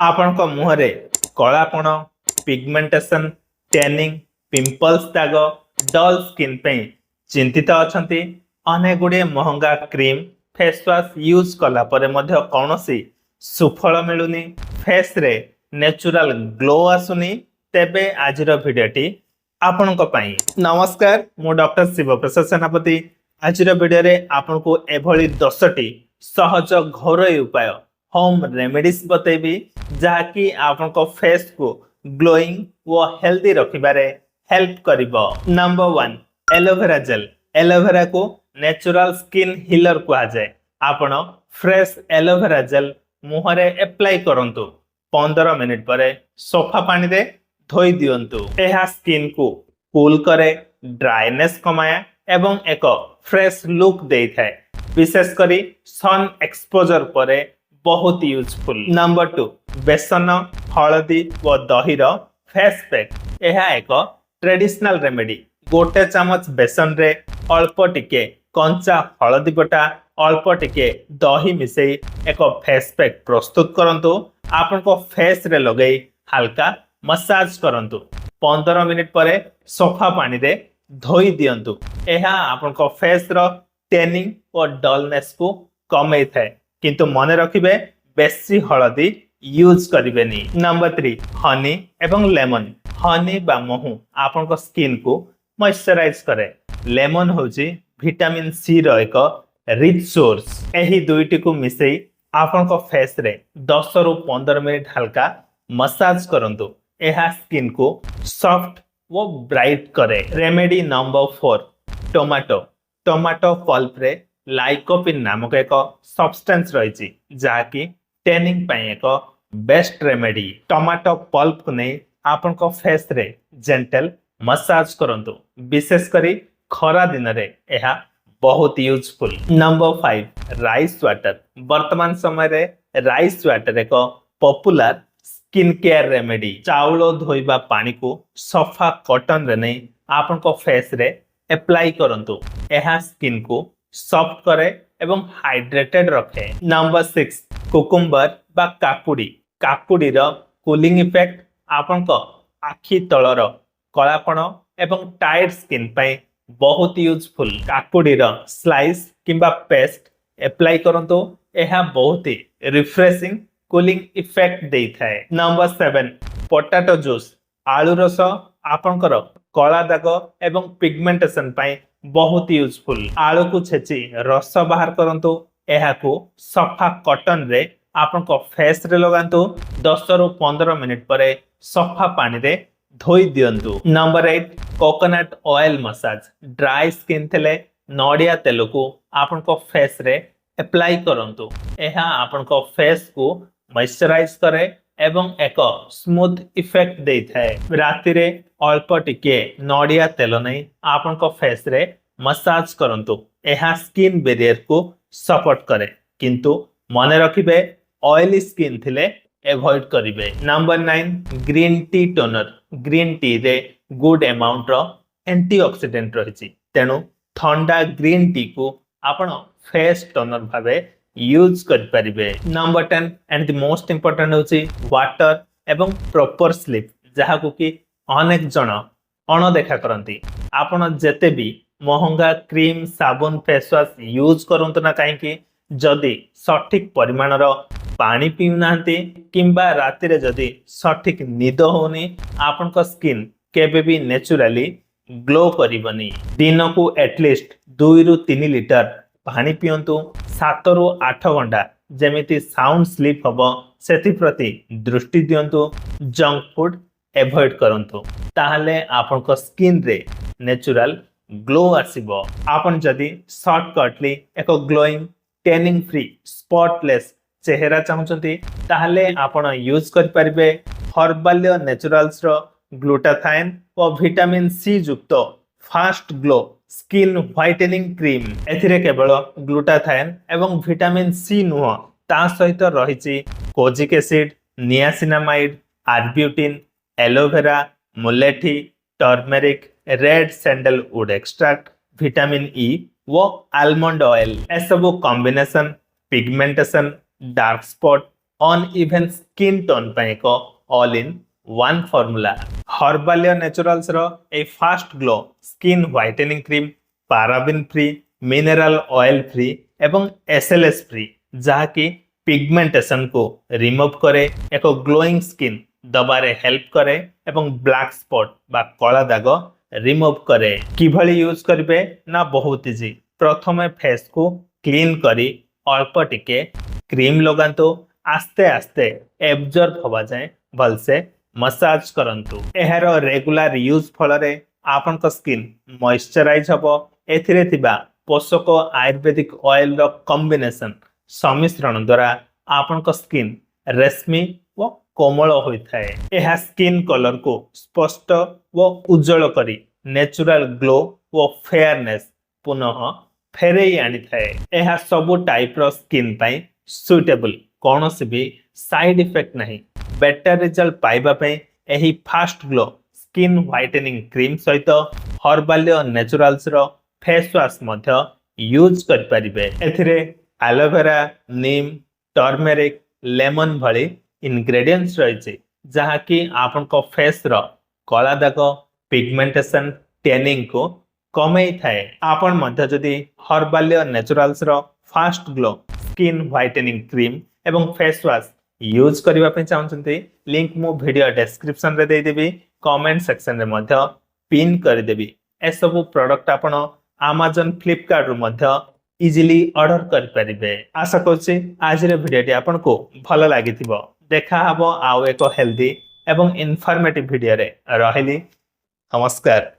ଆପଣଙ୍କ ମୁହଁରେ କଳାପଣ, pigmentation, tanning, pimples ଦାଗ, ଡଲ୍ ସ୍କିନ୍ ପାଇଁ ଚିନ୍ତିତ ଅଛନ୍ତି? ଅନେକ ଗୁଡ଼ିଏ ମହଙ୍ଗା କ୍ରିମ୍, ଫେସ୍ ୱାଶ ୟୁଜ୍ କଲା ପରେ ମଧ୍ୟ କୌଣସି ସୁଫଳ ମିଳୁନି, ଫେସ୍ରେ ନ୍ୟାଚୁରାଲ ଗ୍ଲୋ ଆସୁନି, ତେବେ ଆଜିର ଭିଡ଼ିଓଟି ଆପଣଙ୍କ ପାଇଁ। ନମସ୍କାର, ମୁଁ ଡକ୍ଟର ଶିବପ୍ରସାଦ ସେନାପତି। ଆଜିର ଭିଡ଼ିଓରେ ଆପଣଙ୍କୁ ଏଭଳି 10ଟି ସହଜ ଘରୋଇ ଉପାୟ, ହୋମ୍ ରେମେଡିଜ୍ ବତେଇବି, ଯାହାକି ଆପଣଙ୍କ ଫେସ୍ को ग्लोइंग व हेल्दी रखिबारे हेल्प करिवो। Number 1, aloe vera gel. एलोवेरा को नेचुरल स्किन हिलर कहा जाए। आपण फ्रेश एलोवेरा जेल मुहरे अप्लाई करंतु। 15 मिनिट परे सफा पानी रे धोई दियंतु। एहा स्किन को कूल करे, ड्राइनेस कमाए एवं एक फ्रेश लुक देइथाय। विशेष करी सन एक्सपोजर परे बहुत यूजफुल। नंबर 2, बेसन, हलदी व दहीर फेस पैक। यह एक ट्रेडिशनल रेमेडी। गोटे चामच बेसन रे अल्प टिके कंचा हलदी बटा, अल्प टिके दही मिसई एक फेस पैक प्रस्तुत करंतु। आपन को फेस रे लगई हल्का मसाज करंतु। 15 मिनिट परे सफा पानी रे धोई दियंतु। यह आपन को फेस रो टैनिंग और डलनेस को कमई थाए, किंतु मने रखिबे बेसी हलदी यूज करिवेनी। नंबर 3, हनी एवं लेमन। हनी बा महू आपन को स्किन को मॉइस्चराइज करे। लेमन होची विटामिन सी रो एक रिच सोर्स। एही दुईटी को मिसई आपन को फेस रे 10 रु 15 मिनिट हल्का मसाज करंतु। एहा स्किन को सॉफ्ट वो ब्राइट करे। Remedy number 4, tomato. Tomato pulp रे लाइकोपिन नामक एक सब्सटेंस रही, जहाँकि टैनिंग पाई एक बेस्ट रेमेडी। टोमाटो पल्प को नहीं आपन को फेस रे जेंटल मसाज करंतु। विशेष करी खरा दिन रे यह बहुत यूजफुल। Number 5, rice water. वर्तमान समय रे राइस वाटर एक पॉपुलर स्किन केयर रेमेडी। चाउल धोइबा पानी को सफा कॉटन रे नहीं आपन को फेस रे अप्लाई करंतु। यह स्किन को सॉफ्ट करे एवं हाइड्रेटेड रखे। नंबर 6, कुकुम्बर बा काकुडी। काकुडी रो कूलिंग इफेक्ट आपन को आखि तलर कलापण एवं टाइट स्किन पाई बहुत यूजफुल। काकुडी रो स्लाइस किंबा पेस्ट अप्लाई करंतु। यह बहुत ही रिफ्रेशिंग कूलिंग इफेक्ट देइथाय। Number 7, potato juice. आलू रस आपनकर कला दाग एवं पिगमेंटेशन पाई बहुत यूजफुल। आलू को छेची रस बाहर करंतु। यह को सफा कॉटन रे आपन को फेस रे लगांतु। 10 रु 15 मिनिट परे सफा पानी रे धोई दियंतु। Number 8, coconut oil massage. Dry skin थेले नडिया तेल को आपन को फेस रे अप्लाई करंतु। यह आपन को फेस को मॉइस्चराइज करे एवं एक स्मूथ इफेक्ट देइथाय। राति रे अल्प टिके नडिया तेल नहीं आपन को फेस रे मसाज करंतु। यह स्किन बैरियर को सपोर्ट करे, किंतु मने रखिबे ऑयली स्किन थिले एवॉइड करिवे। Number 9, green tea toner. Green tea रे गुड अमाउंट रो एंटीऑक्सीडेंट रहिछि, तेनु ठंडा ग्रीन टी को आपण फेस टोनर भाबे यूज कर परिबे। Number 10 and the most important होछि वाटर एवं प्रॉपर स्लीप, जहा को कि अनेक जन अणदेखा करंती। आपण जेते भी महंगा क्रीम, साबुन, फेस वॉश यूज करंतु ना काहेकि जदि सठिक परिमाणर पानी पीउ नांती किंबा राति रे जदि सठिक निद होनी, आपन को स्किन केबे भी नेचुरली ग्लो करिवनी। दिन को एटलीस्ट 2 रु 3 लीटर पानी पियंतु। 7 रु 8 घंटा जेमिति साउंड स्लीप हबो सेति प्रति दृष्टि दियंतु। जंक फूड एवॉइड करंतु, ताहले आपन को स्किन रे नेचुरल ग्लो आसीबो। आपन जदि शॉर्टकटली एक ग्लोइंग, टैनिंग फ्री, स्पॉटलेस चेहरा चाहूचंती, ताहले आपण यूज कर परिबे हर्बालियो नेचुरल्स रो ग्लूटाथाइन और विटामिन सी युक्त fast glow skin whitening cream. एथिरे केवल ग्लूटाथाइन एवं विटामिन सी नुह, ता सहित रहिछि kojic acid, niacinamide, arbutin, aloe vera, मुलेठी, turmeric, red sandalwood extract, vitamin E वो आलमंड ऑयल। ए सब combination pigmentation, dark spot uneven skin tone ପାଇଁ ଏକ all in one formula. Herbalio naturals रो ए fast glow skin whitening cream paraben free mineral oil free एवं SLS free जहाँकि pigmentation को रिमूव करे एक ग्लोइंग स्किन दबारे हेल्प करे एवं ब्लैक स्पॉट बा कला दाग रिमूव करे। किभली यूज करिवे ना बहुत इजी। प्रथमे फेस को क्लीन करी अल्प टिके क्रीम लगांतु आस्ते आस्ते एब्जॉर्ब होवा जाए भलसे मसाज करंतु। एहार रेगुलर यूज फलरे आपनक स्किन मॉइस्चराइज हबो। एथिरे थिबा पोषक आयुर्वेदिक ऑयल रो कॉम्बिनेशन सम्मिश्रण द्वारा आपनक स्किन रेशमी व कोमल होइथाए। एहा स्किन कलर को स्पष्ट व उज्जवल करी नेचुरल ग्लो व फेयरनेस पुनः फेरई आनी थाए। एहा सबु टाइप रो स्किन पाई सुटेबल कौनसी भी साइड इफेक्ट नहीं। बेटर रिजल्ट पाइबा पई एही fast glow skin whitening cream सहित हर्बालियो नेचुरल्स रो फेस वॉश मध्य यूज कर परिबे। एथिरे एलोवेरा नीम टर्मेरिक लेमन भली इंग्रेडिएंट्स रहिছে जहाँ कि आपनको फेस रो कला दाग पिगमेंटेशन टैनिंग को कमई थाए। आपण मध्य जदि हर्बालियो नेचुरल्स रो fast glow skin whitening cream एवं फेस वॉश यूज करबा पे चाहउछन्ती लिंक मु वीडियो डिस्क्रिप्शन रे दे देबी कमेंट सेक्शन रे मध्य पिन कर देबी। ए सब प्रोडक्ट आपण Amazon फ्लिपकार्ट रो मध्य इजीली ऑर्डर कर परिबे। आशा करछि आज रे वीडियोटी आपण को भलो लागिथिबो। देखा हबो आउ एको हेल्दी एवं इन्फॉर्मेटिव वीडियो रे। रहिली नमस्कार।